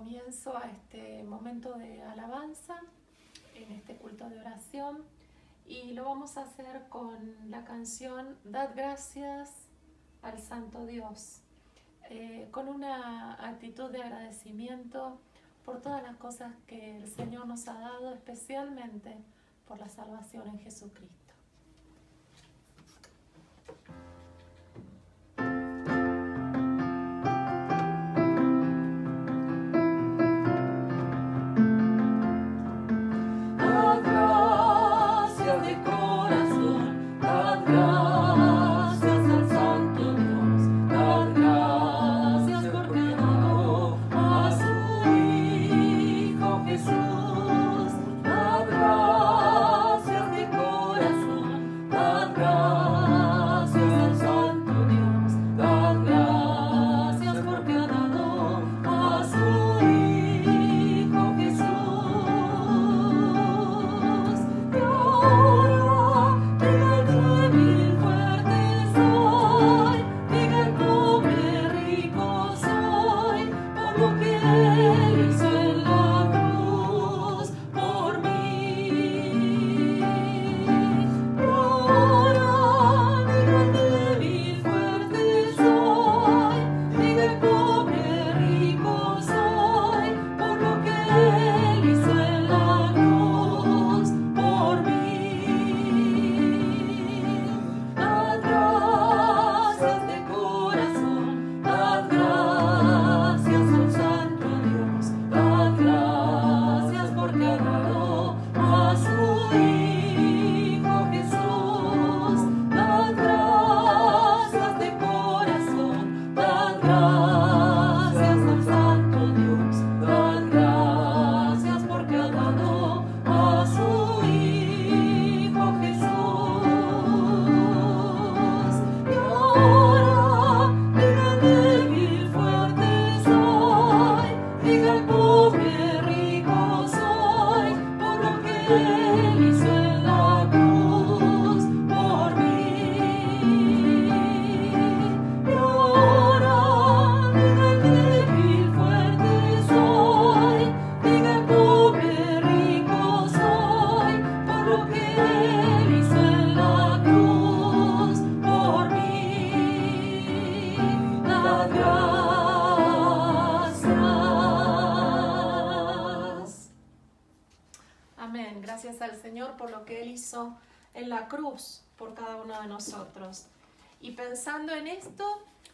comienzo a este momento de alabanza, en este culto de oración, y lo vamos a hacer con la canción Dad gracias al Santo Dios, con una actitud de agradecimiento por todas las cosas que el Señor nos ha dado, especialmente por la salvación en Jesucristo. Amén. Gracias al Señor por lo que Él hizo en la cruz por cada uno de nosotros. Y pensando en esto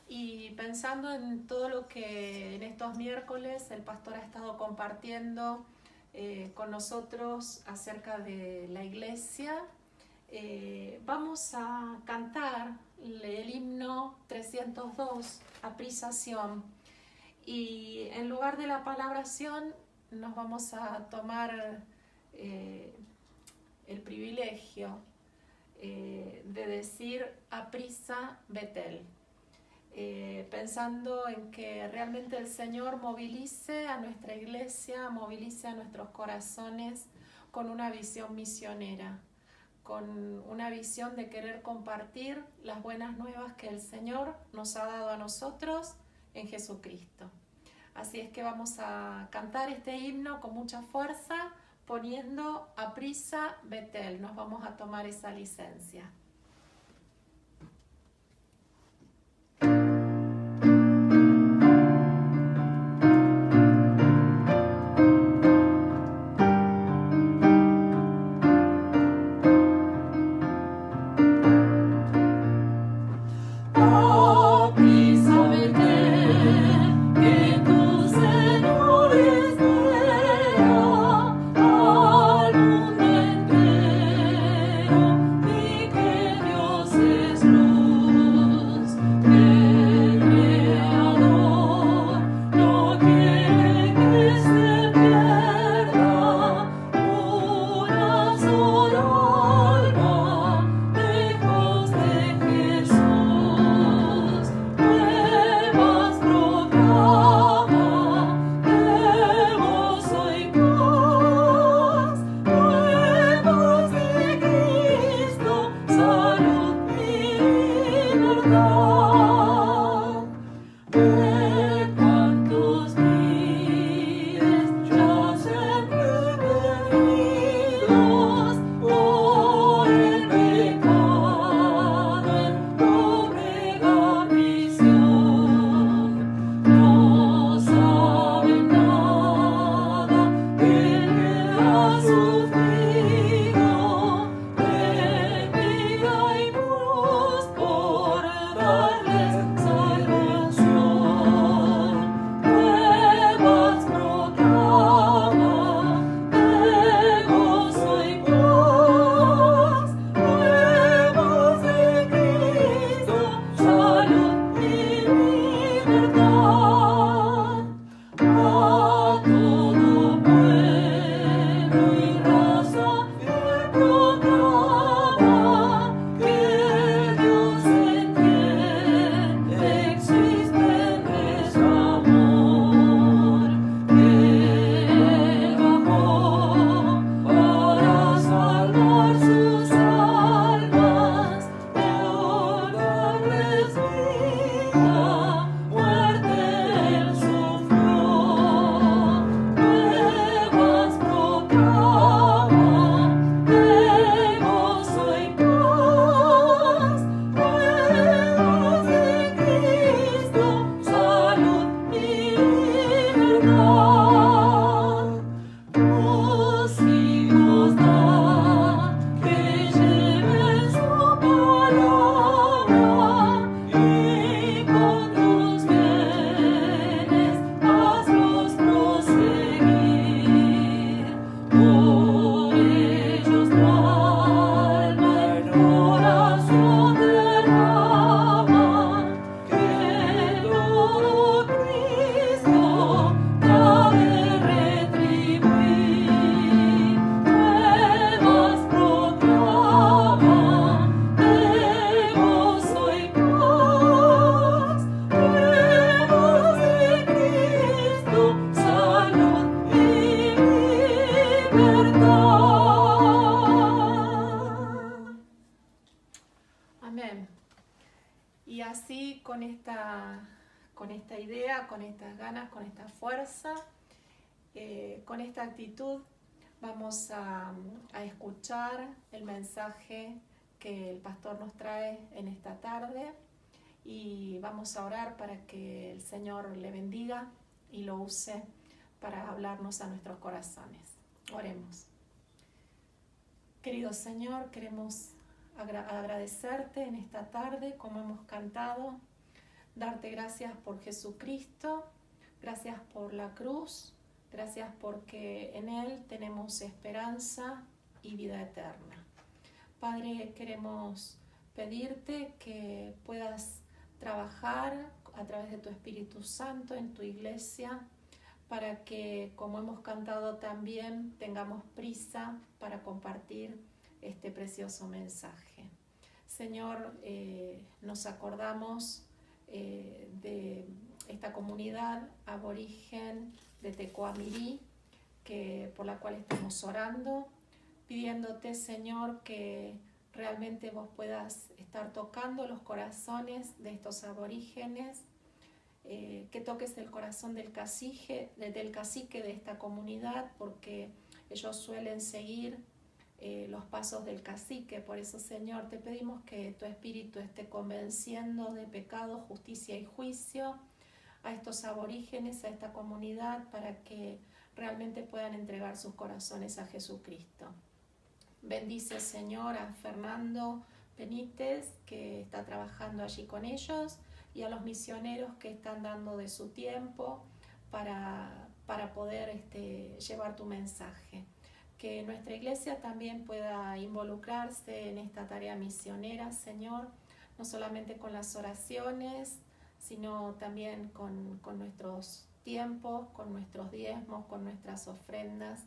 y pensando en todo lo que en estos miércoles el pastor ha estado compartiendo con nosotros acerca de la iglesia, vamos a cantar el himno 302, Aprisación. Y en lugar de la palabra acción nos vamos a tomar el privilegio de decir aprisa Betel, pensando en que realmente el Señor movilice a nuestra iglesia, movilice a nuestros corazones con una visión misionera, con una visión de querer compartir las buenas nuevas que el Señor nos ha dado a nosotros en Jesucristo. Así es que vamos a cantar este himno con mucha fuerza, poniendo aprisa Betel. Nos vamos a tomar esa licencia. Que Amén. Y así con esta idea, con estas ganas, con esta fuerza, con esta actitud, vamos a escuchar el mensaje que el pastor nos trae en esta tarde y vamos a orar para que el Señor le bendiga y lo use para hablarnos a nuestros corazones. Oremos. Querido Señor, queremos agradecerte en esta tarde, como hemos cantado, darte gracias por Jesucristo, gracias por la cruz, gracias porque en Él tenemos esperanza y vida eterna. Padre, queremos pedirte que puedas trabajar a través de tu Espíritu Santo en tu iglesia, para que, como hemos cantado también, tengamos prisa para compartir este precioso mensaje. Señor, nos acordamos de esta comunidad aborigen de Tecoamirí, por la cual estamos orando, pidiéndote, Señor, que realmente vos puedas estar tocando los corazones de estos aborígenes, que toques el corazón del cacique de esta comunidad, porque ellos suelen seguir los pasos del cacique. Por eso, Señor, te pedimos que tu Espíritu esté convenciendo de pecado, justicia y juicio a estos aborígenes, a esta comunidad, para que realmente puedan entregar sus corazones a Jesucristo. Bendice, Señor, a Fernando Benítez, que está trabajando allí con ellos, y a los misioneros que están dando de su tiempo para poder llevar tu mensaje. Que nuestra iglesia también pueda involucrarse en esta tarea misionera, Señor, no solamente con las oraciones, sino también con nuestros tiempos, con nuestros diezmos, con nuestras ofrendas,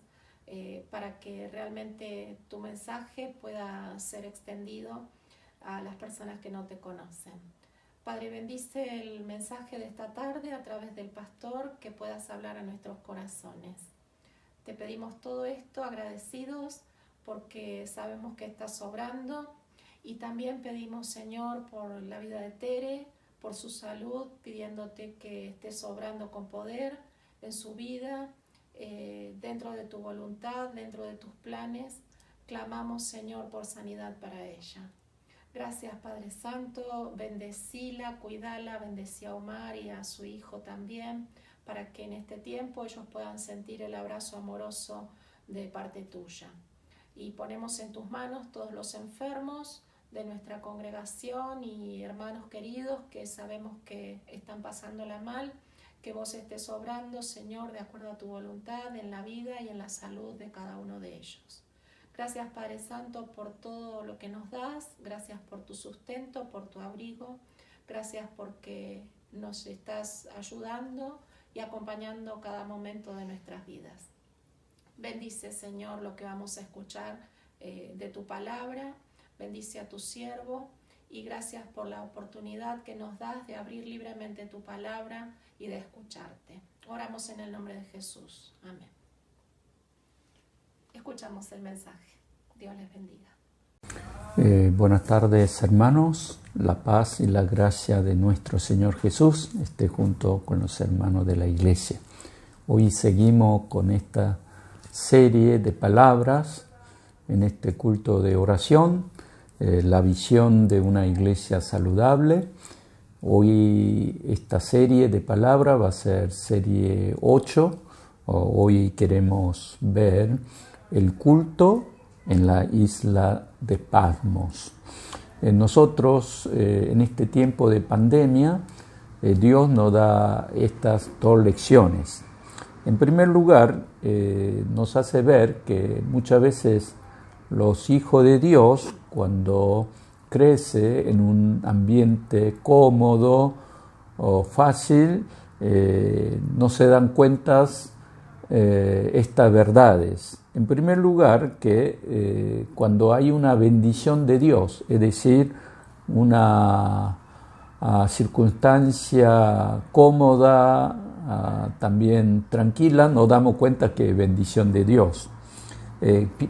para que realmente tu mensaje pueda ser extendido a las personas que no te conocen. Padre, bendice el mensaje de esta tarde a través del pastor, que puedas hablar a nuestros corazones. Te pedimos todo esto agradecidos porque sabemos que estás obrando, y también pedimos, Señor, por la vida de Tere, por su salud, pidiéndote que estés obrando con poder en su vida, dentro de tu voluntad, dentro de tus planes. Clamamos, Señor, por sanidad para ella. Gracias, Padre Santo, bendecila, cuídala, bendecí a Omar y a su hijo también, para que en este tiempo ellos puedan sentir el abrazo amoroso de parte tuya. Y ponemos en tus manos todos los enfermos de nuestra congregación y hermanos queridos que sabemos que están pasándola mal, que vos estés obrando, Señor, de acuerdo a tu voluntad en la vida y en la salud de cada uno de ellos. Gracias, Padre Santo, por todo lo que nos das. Gracias por tu sustento, por tu abrigo. Gracias porque nos estás ayudando y acompañando cada momento de nuestras vidas. Bendice, Señor, lo que vamos a escuchar de tu palabra. Bendice a tu siervo y gracias por la oportunidad que nos das de abrir libremente tu palabra y de escucharte. Oramos en el nombre de Jesús. Amén. Escuchamos el mensaje. Dios les bendiga. Buenas tardes, hermanos. La paz y la gracia de nuestro Señor Jesús esté junto con los hermanos de la iglesia. Hoy seguimos con esta serie de palabras en este culto de oración, la visión de una iglesia saludable. Hoy esta serie de palabras va a ser serie 8. Hoy queremos ver el culto en la isla de Patmos. Nosotros, en este tiempo de pandemia, Dios nos da estas dos lecciones. En primer lugar, nos hace ver que muchas veces los hijos de Dios, cuando crece en un ambiente cómodo o fácil, no se dan cuenta estas verdades. En primer lugar, que cuando hay una bendición de Dios, es decir, una circunstancia cómoda, también tranquila, nos damos cuenta que es bendición de Dios.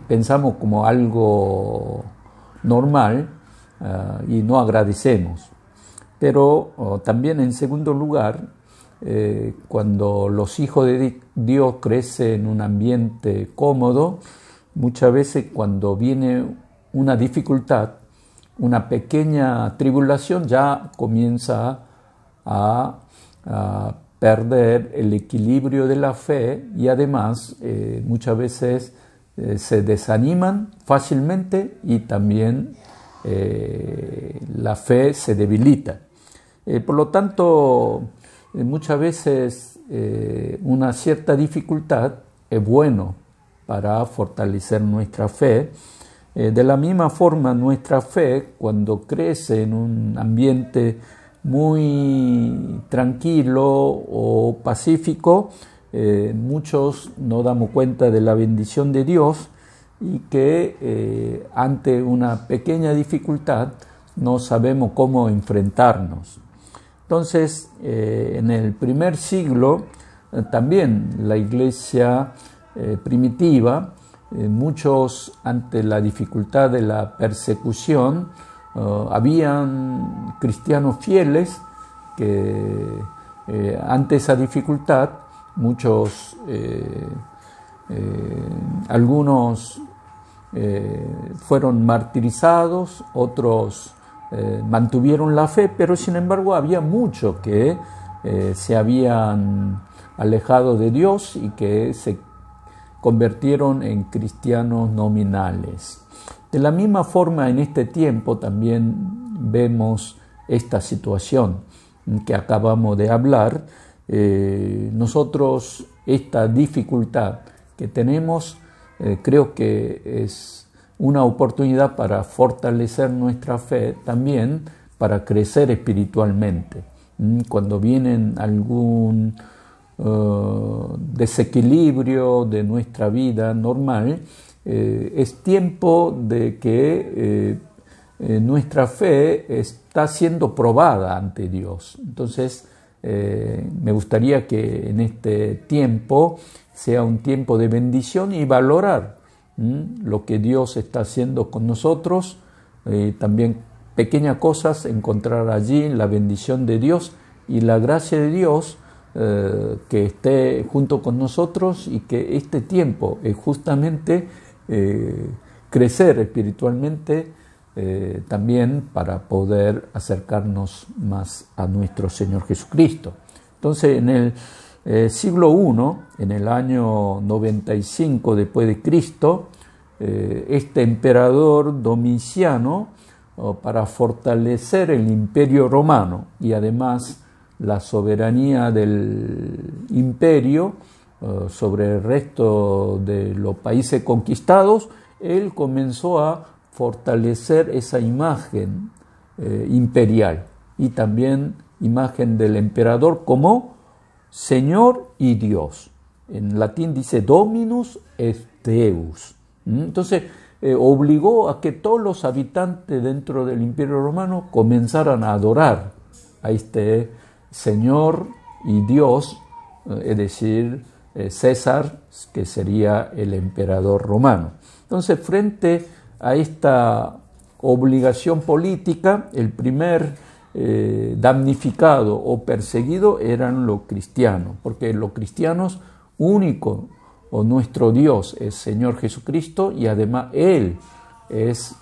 Pensamos como algo normal, y no agradecemos. Pero también en segundo lugar, cuando los hijos de Dios crecen en un ambiente cómodo, muchas veces cuando viene una dificultad, una pequeña tribulación, ya comienza a perder el equilibrio de la fe y además muchas veces se desaniman fácilmente y también la fe se debilita. Por lo tanto, muchas veces una cierta dificultad es bueno para fortalecer nuestra fe. De la misma forma, nuestra fe, cuando crece en un ambiente muy tranquilo o pacífico, muchos nos damos cuenta de la bendición de Dios y que ante una pequeña dificultad no sabemos cómo enfrentarnos. Entonces, en el primer siglo, también la iglesia primitiva, muchos ante la dificultad de la persecución, habían cristianos fieles que ante esa dificultad, muchos, algunos fueron martirizados, otros mantuvieron la fe, pero sin embargo había muchos que se habían alejado de Dios y que se convirtieron en cristianos nominales. De la misma forma, en este tiempo también vemos esta situación que acabamos de hablar. Nosotros, esta dificultad que tenemos, creo que es una oportunidad para fortalecer nuestra fe, también para crecer espiritualmente. Cuando vienen algún desequilibrio de nuestra vida normal, es tiempo de que nuestra fe está siendo probada ante Dios. Entonces, me gustaría que en este tiempo sea un tiempo de bendición y valorar lo que Dios está haciendo con nosotros, también pequeñas cosas, encontrar allí la bendición de Dios y la gracia de Dios que esté junto con nosotros, y que este tiempo es justamente crecer espiritualmente también para poder acercarnos más a nuestro Señor Jesucristo. Entonces, en el siglo I, en el año 95 después de Cristo, este emperador Domiciano, para fortalecer el imperio romano y además la soberanía del imperio sobre el resto de los países conquistados, él comenzó a fortalecer esa imagen imperial y también imagen del emperador como Señor y Dios. En latín dice Dominus et Deus. Entonces obligó a que todos los habitantes dentro del imperio romano comenzaran a adorar a este Señor y Dios, es decir, César, que sería el emperador romano. Entonces, frente a esta obligación política, el primer damnificado o perseguido eran los cristianos, porque los cristianos único o nuestro Dios es Señor Jesucristo, y además Él es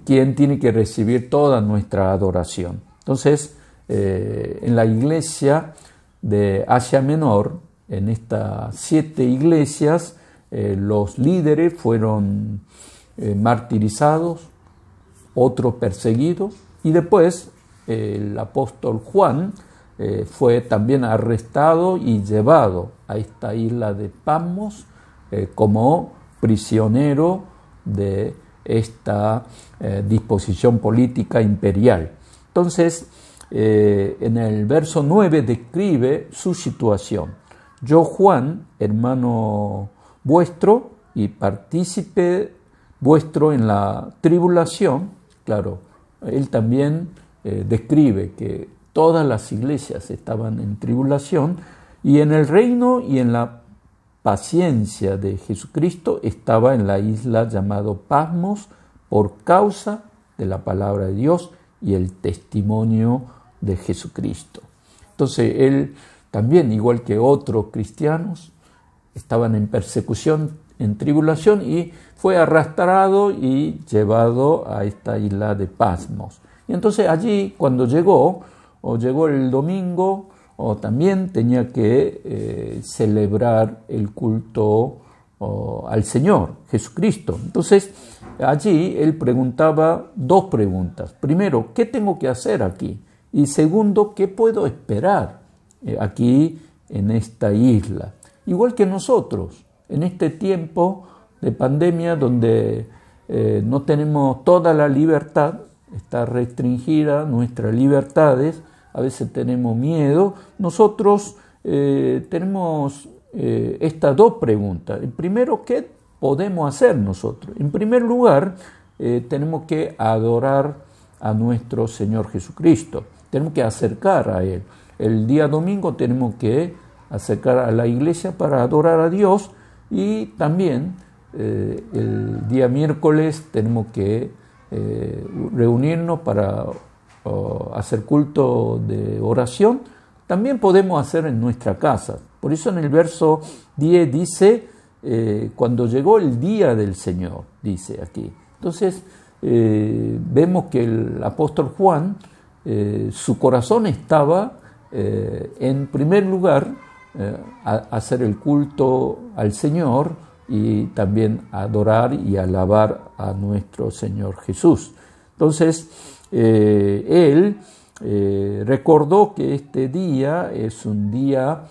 quien tiene que recibir toda nuestra adoración. Entonces, en la iglesia de Asia Menor, en estas 7 iglesias, los líderes fueron martirizados, otros perseguidos, y después el apóstol Juan fue también arrestado y llevado a esta isla de Patmos como prisionero de esta disposición política imperial. Entonces, en el verso 9 describe su situación. Yo, Juan, hermano vuestro y partícipe vuestro en la tribulación. Claro, él también describe que todas las iglesias estaban en tribulación, y en el reino y en la paciencia de Jesucristo estaba en la isla llamado Patmos por causa de la palabra de Dios y el testimonio de Jesucristo. Entonces él también, igual que otros cristianos, estaban en persecución, en tribulación, y fue arrastrado y llevado a esta isla de Patmos. Y entonces allí, cuando llegó el domingo, también tenía que celebrar el culto al Señor Jesucristo. Entonces allí él preguntaba dos preguntas. Primero, ¿qué tengo que hacer aquí? Y segundo, ¿qué puedo esperar aquí en esta isla? Igual que nosotros, en este tiempo de pandemia donde no tenemos toda la libertad, está restringida nuestras libertades, a veces tenemos miedo, nosotros tenemos estas dos preguntas. El primero, ¿qué podemos hacer nosotros? En primer lugar, tenemos que adorar a nuestro Señor Jesucristo, tenemos que acercar a Él. El día domingo tenemos que acercar a la iglesia para adorar a Dios, y también el día miércoles tenemos que reunirnos para hacer culto de oración. También podemos hacer en nuestra casa. Por eso en el verso 10 dice, cuando llegó el día del Señor, dice aquí. Entonces vemos que el apóstol Juan, su corazón estaba en primer lugar a hacer el culto al Señor y también adorar y alabar a nuestro Señor Jesús. Entonces él recordó que este día es un día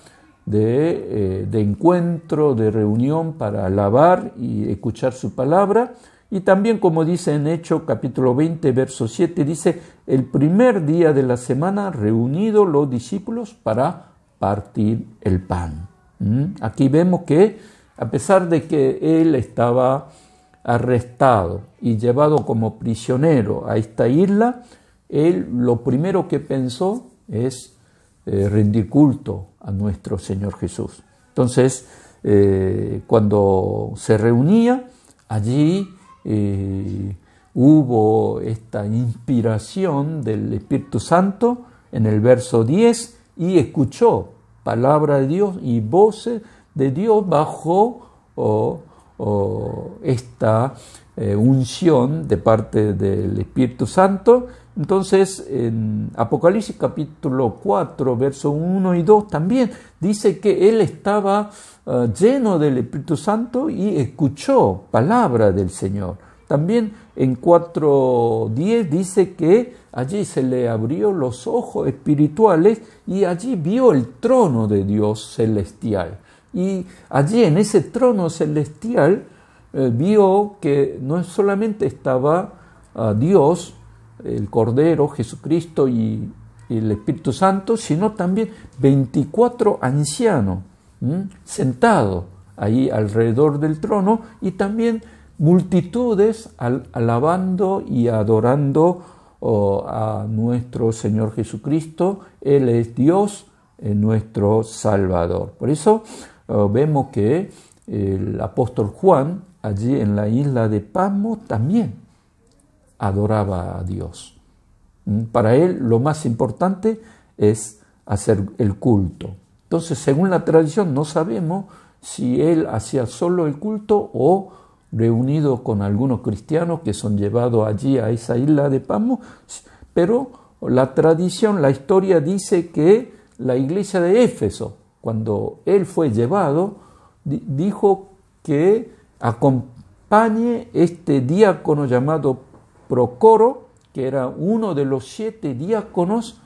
de encuentro, de reunión para alabar y escuchar su palabra. Y también, como dice en Hechos capítulo 20, verso 7, dice, el primer día de la semana reunidos los discípulos para partir el pan. Aquí vemos que a pesar de que él estaba arrestado y llevado como prisionero a esta isla, él lo primero que pensó es rendir culto a nuestro Señor Jesús. Entonces, cuando se reunía, allí hubo esta inspiración del Espíritu Santo en el verso 10, y escuchó palabra de Dios y voces de Dios bajo esta unción de parte del Espíritu Santo. Entonces, en Apocalipsis capítulo 4, versos 1 y 2, también dice que él estaba lleno del Espíritu Santo y escuchó palabra del Señor. También en 4:10 dice que allí se le abrió los ojos espirituales y allí vio el trono de Dios celestial. Y allí en ese trono celestial vio que no solamente estaba Dios, el Cordero, Jesucristo y el Espíritu Santo, sino también 24 ancianos sentados ahí alrededor del trono, y también multitudes alabando y adorando a nuestro Señor Jesucristo. Él es Dios, nuestro Salvador. Por eso vemos que el apóstol Juan, allí en la isla de Patmos, también adoraba a Dios. Para él lo más importante es hacer el culto. Entonces, según la tradición, no sabemos si él hacía solo el culto o reunido con algunos cristianos que son llevados allí a esa isla de Patmos, pero la tradición, la historia dice que la iglesia de Éfeso, cuando él fue llevado, dijo que acompañe este diácono llamado Procoro, que era uno de los 7 diáconos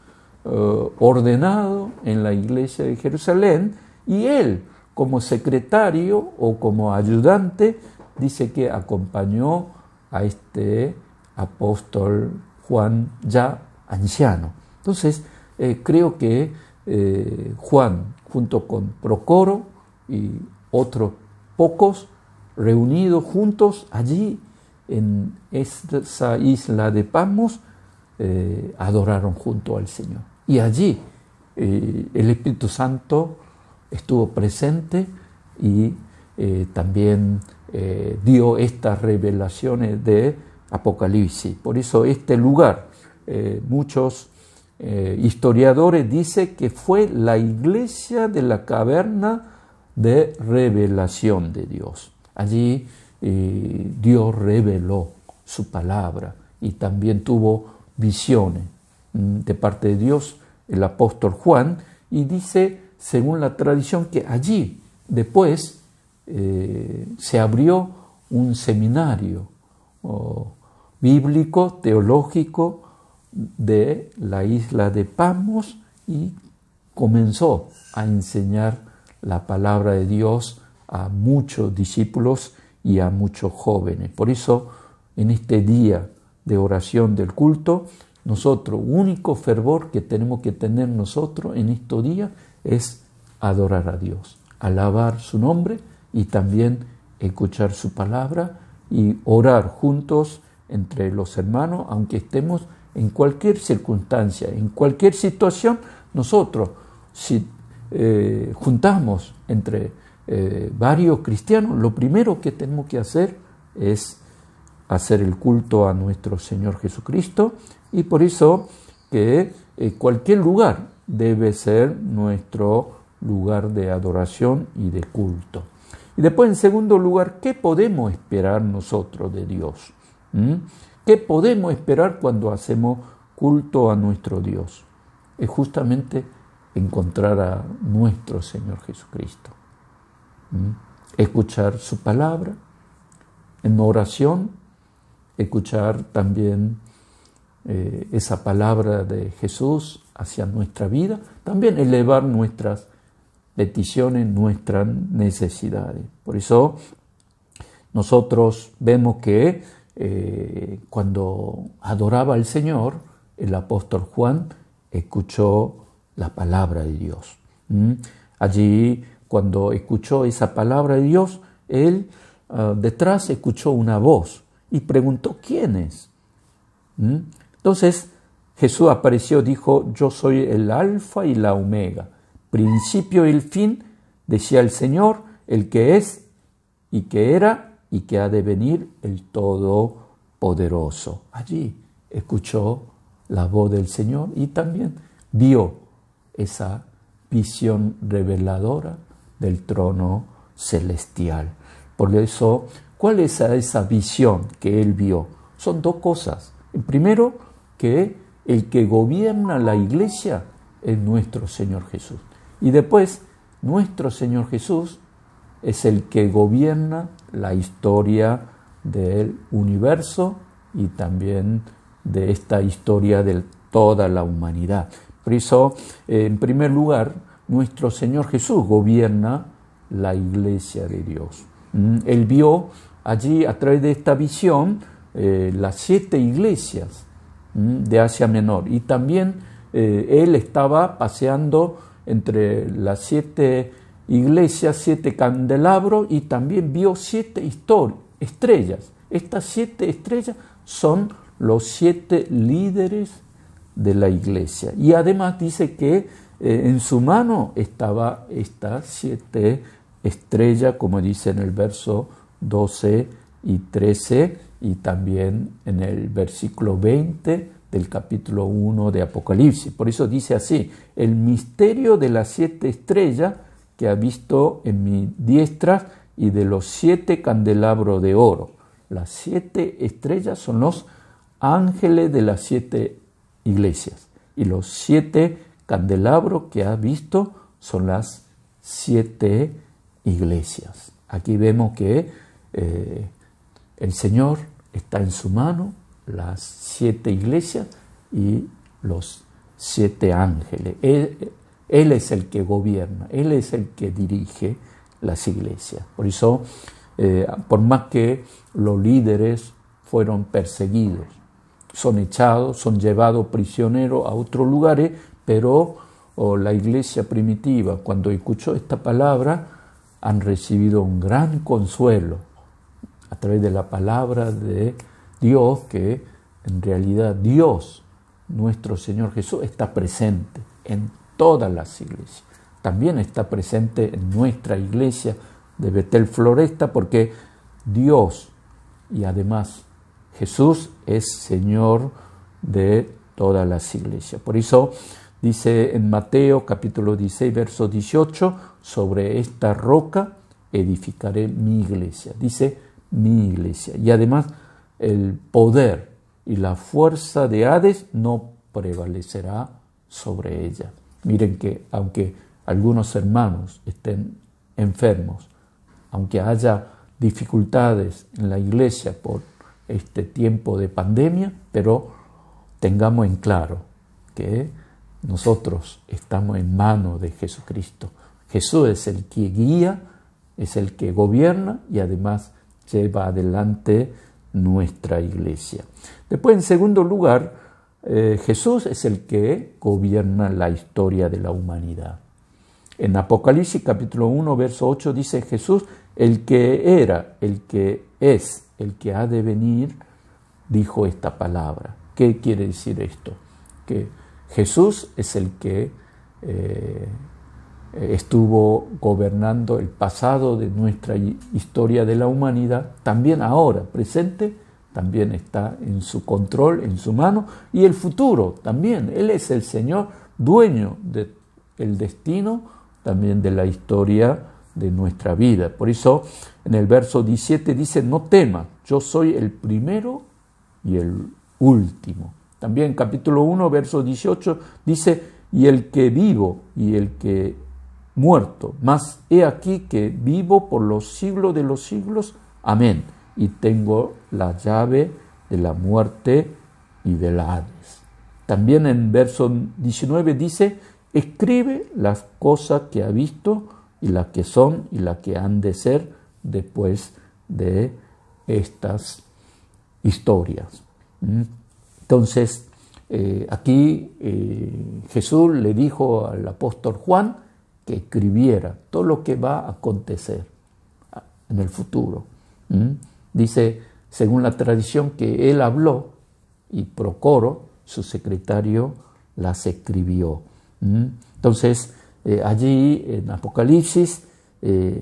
ordenados en la iglesia de Jerusalén, y él, como secretario o como ayudante, dice que acompañó a este apóstol Juan ya anciano. Entonces, creo que Juan, junto con Procoro y otros pocos, reunidos juntos allí en esa isla de Patmos, adoraron junto al Señor. Y allí el Espíritu Santo estuvo presente y también dio estas revelaciones de Apocalipsis. Por eso este lugar, muchos historiadores dicen que fue la iglesia de la caverna de revelación de Dios. Allí Dios reveló su palabra y también tuvo visiones de parte de Dios el apóstol Juan, y dice, según la tradición, que allí después se abrió un seminario bíblico, teológico de la isla de Patmos, y comenzó a enseñar la palabra de Dios a muchos discípulos y a muchos jóvenes. Por eso, en este día de oración del culto, nosotros, único fervor que tenemos que tener nosotros en estos días es adorar a Dios, alabar su nombre y también escuchar su palabra y orar juntos entre los hermanos, aunque estemos en cualquier circunstancia, en cualquier situación. Nosotros, si juntamos entre varios cristianos, lo primero que tenemos que hacer es hacer el culto a nuestro Señor Jesucristo, y por eso que cualquier lugar debe ser nuestro lugar de adoración y de culto. Y después, en segundo lugar, ¿qué podemos esperar nosotros de Dios? ¿Qué podemos esperar cuando hacemos culto a nuestro Dios? Es justamente encontrar a nuestro Señor Jesucristo. Escuchar su palabra en oración, escuchar también esa palabra de Jesús hacia nuestra vida, también elevar nuestras peticiones, nuestras necesidades. Por eso nosotros vemos que cuando adoraba al Señor, el apóstol Juan escuchó la palabra de Dios. Allí, cuando escuchó esa palabra de Dios, él detrás escuchó una voz y preguntó, ¿quién es? Entonces Jesús apareció, dijo, yo soy el alfa y la omega, principio y el fin, decía el Señor, el que es y que era y que ha de venir, el Todopoderoso. Allí escuchó la voz del Señor y también vio esa visión reveladora del trono celestial. Por eso, ¿cuál es esa visión que él vio? Son dos cosas. El primero, que el que gobierna la iglesia es nuestro Señor Jesús. Y después, nuestro Señor Jesús es el que gobierna la historia del universo y también de esta historia de toda la humanidad. Por eso, en primer lugar, nuestro Señor Jesús gobierna la iglesia de Dios. Él vio allí, a través de esta visión, las 7 iglesias de Asia Menor, y también él estaba paseando entre las 7 iglesias, 7 candelabros, y también vio 7 estrellas. Estas 7 estrellas son los 7 líderes de la iglesia, y además dice que en su mano estaba estas 7 estrellas, como dice en el verso 12 y 13, y también en el versículo 20 del capítulo 1 de Apocalipsis. Por eso dice así, el misterio de las 7 estrellas que ha visto en mi diestra y de los 7 candelabros de oro. Las 7 estrellas son los ángeles de las 7 iglesias, y los 7 candelabros que ha visto son las 7 iglesias. Aquí vemos que el Señor está en su mano, las 7 iglesias y los 7 ángeles. Él es el que gobierna, Él es el que dirige las iglesias. Por eso, por más que los líderes fueron perseguidos, son echados, son llevados prisioneros a otros lugares, pero la iglesia primitiva, cuando escuchó esta palabra, han recibido un gran consuelo a través de la palabra de Dios, que en realidad Dios, nuestro Señor Jesús, está presente en todas las iglesias. También está presente en nuestra iglesia de Betel Floresta, porque Dios y además Jesús es Señor de todas las iglesias. Por eso dice en Mateo capítulo 16, verso 18, sobre esta roca edificaré mi iglesia. Dice mi iglesia. Y además el poder y la fuerza de Hades no prevalecerá sobre ella. Miren que aunque algunos hermanos estén enfermos, aunque haya dificultades en la iglesia por este tiempo de pandemia, pero tengamos en claro que nosotros estamos en manos de Jesucristo. Jesús es el que guía, es el que gobierna y además lleva adelante nuestra iglesia. Después, en segundo lugar, Jesús es el que gobierna la historia de la humanidad. En Apocalipsis capítulo 1, verso 8 dice Jesús, el que era, el que es, el que ha de venir, dijo esta palabra. ¿Qué quiere decir esto? Que Jesús es el que estuvo gobernando el pasado de nuestra historia de la humanidad, también ahora, presente, también está en su control, en su mano, y el futuro también. Él es el Señor, dueño del destino, también de la historia de nuestra vida. Por eso en el verso 17 dice, no temas, yo soy el primero y el último. También capítulo 1, verso 18 dice, y el que vivo y el que muerto, mas he aquí que vivo por los siglos de los siglos, amén, y tengo la llave de la muerte y del Hades. También en verso 19 dice, escribe las cosas que ha visto y las que son y las que han de ser después de estas historias. Entonces, aquí Jesús le dijo al apóstol Juan que escribiera todo lo que va a acontecer en el futuro. Dice, según la tradición, que él habló y Procoro, su secretario, las escribió. Entonces, allí en Apocalipsis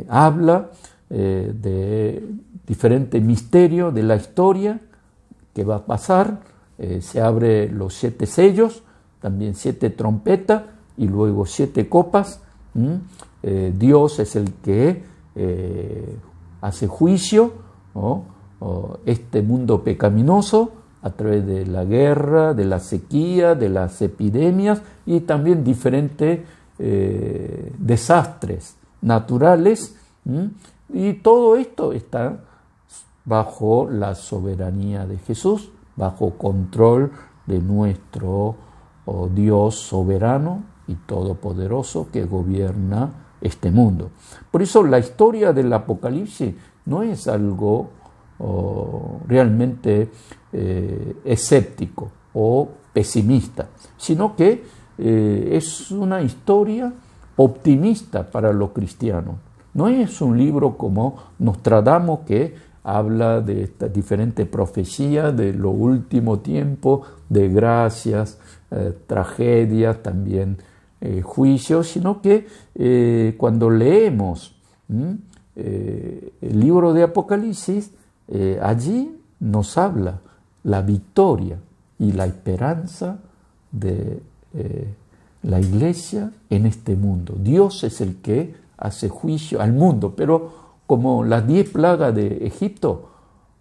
habla de diferentes misterios de la historia que va a pasar. Se abre los 7 sellos, también 7 trompetas y luego 7 copas. Dios es el que hace juicio, ¿no? Este mundo pecaminoso a través de la guerra, de la sequía, de las epidemias y también diferentes desastres naturales. Y todo esto está bajo la soberanía de Jesús, bajo control de nuestro Dios soberano y todopoderoso que gobierna este mundo. Por eso la historia del Apocalipsis no es algo realmente escéptico o pesimista, sino que es una historia optimista para los cristianos. No es un libro como Nostradamus que habla de estas diferentes profecías de lo último tiempo, de gracias, tragedias, también juicios, sino que cuando leemos el libro de Apocalipsis, allí nos habla la victoria y la esperanza de la iglesia en este mundo. Dios es el que hace juicio al mundo, pero como las 10 plagas de Egipto,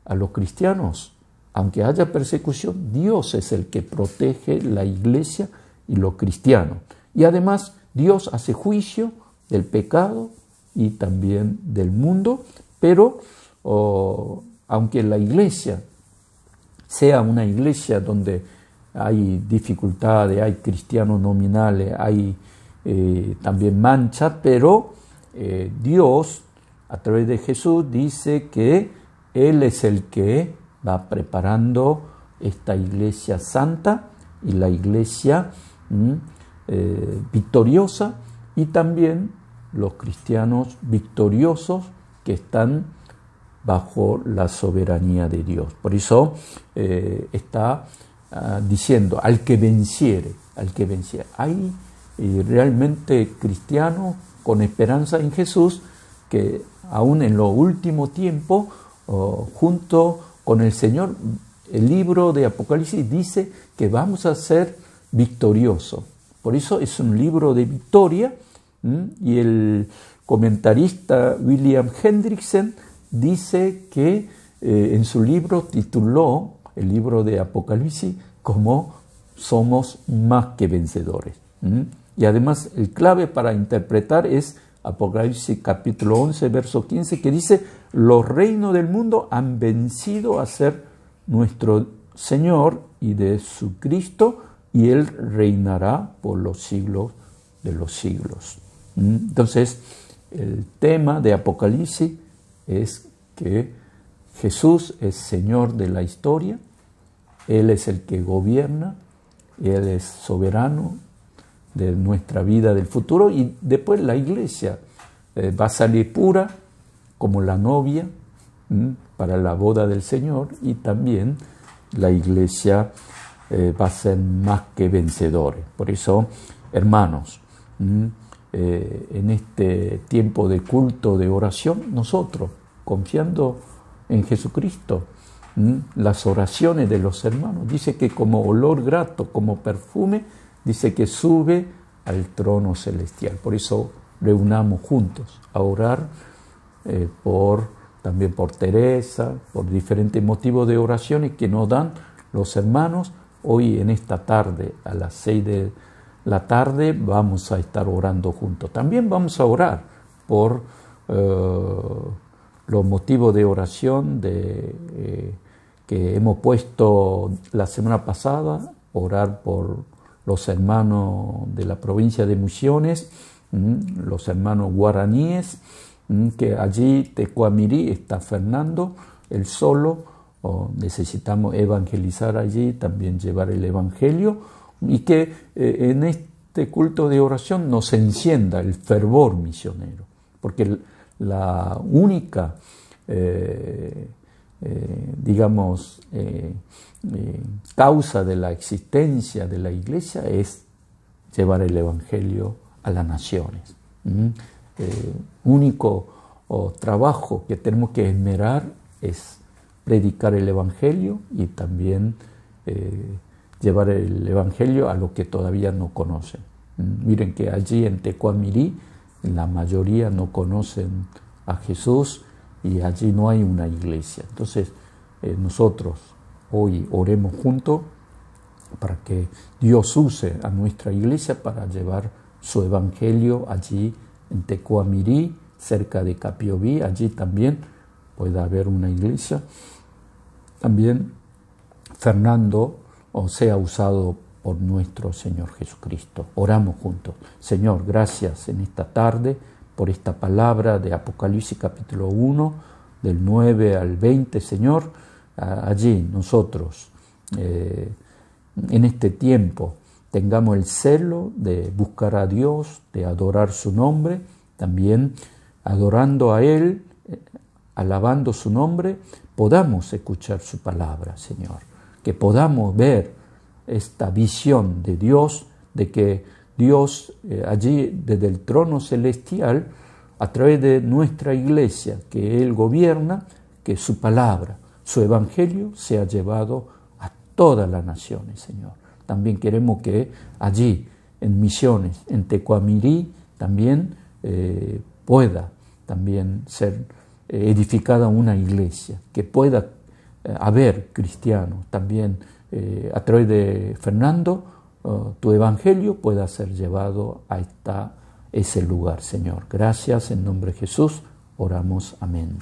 a los cristianos, aunque haya persecución, Dios es el que protege la iglesia y los cristianos. Y además Dios hace juicio del pecado y también del mundo, pero aunque la iglesia sea una iglesia donde hay dificultades, hay cristianos nominales, hay también mancha, pero Dios a través de Jesús dice que Él es el que va preparando esta iglesia santa y la iglesia victoriosa, y también los cristianos victoriosos que están bajo la soberanía de Dios. Por eso está diciendo al que venciere, al que venciere. Hay realmente cristianos con esperanza en Jesús que aún en lo último tiempo, junto con el Señor, el libro de Apocalipsis dice que vamos a ser victoriosos. Por eso es un libro de victoria. Y el comentarista William Hendrickson dice que en su libro tituló el libro de Apocalipsis como somos más que vencedores. Y además el clave para interpretar es Apocalipsis capítulo 11, verso 15, que dice: los reinos del mundo han vencido a ser nuestro Señor y de su Cristo, y Él reinará por los siglos de los siglos. Entonces, el tema de Apocalipsis es que Jesús es Señor de la historia, Él es el que gobierna, Él es soberano de nuestra vida del futuro, y después la iglesia va a salir pura como la novia para la boda del Señor, y también la iglesia va a ser más que vencedores. Por eso, hermanos, en este tiempo de culto, de oración, nosotros, confiando en Jesucristo, las oraciones de los hermanos, dice que como olor grato, como perfume, dice que sube al trono celestial. Por eso reunamos juntos a orar también por Teresa, por diferentes motivos de oraciones que nos dan los hermanos. Hoy en esta tarde, a las 6 de la tarde, vamos a estar orando juntos. También vamos a orar por los motivos de oración que hemos puesto la semana pasada, orar por los hermanos de la provincia de Misiones, los hermanos guaraníes, que allí Tecuamirí está Fernando, él solo, necesitamos evangelizar allí, también llevar el evangelio, y que en este culto de oración nos encienda el fervor misionero, porque la única causa de la existencia de la iglesia es llevar el evangelio a las naciones. Único trabajo que tenemos que esmerar es predicar el evangelio y también llevar el evangelio a los que todavía no conocen. Miren que allí en Tecuamirí la mayoría no conocen a Jesús y allí no hay una iglesia. Entonces nosotros hoy oremos juntos para que Dios use a nuestra iglesia para llevar su evangelio allí en Tecuamirí, cerca de Capiobí. Allí también puede haber una iglesia. También Fernando sea usado por nuestro Señor Jesucristo. Oramos juntos. Señor, gracias en esta tarde por esta palabra de Apocalipsis capítulo 1, del 9 al 20, Señor. Allí nosotros, en este tiempo, tengamos el celo de buscar a Dios, de adorar su nombre, también adorando a Él, alabando su nombre, podamos escuchar su palabra, Señor, que podamos ver esta visión de Dios, de que Dios allí desde el trono celestial, a través de nuestra iglesia, que Él gobierna, que su palabra, su evangelio sea llevado a todas las naciones, Señor. También queremos que allí, en Misiones, en Tecuamirí, también pueda también ser edificada una iglesia, que pueda haber cristianos. También a través de Fernando, tu evangelio pueda ser llevado a ese lugar, Señor. Gracias, en nombre de Jesús, oramos. Amén.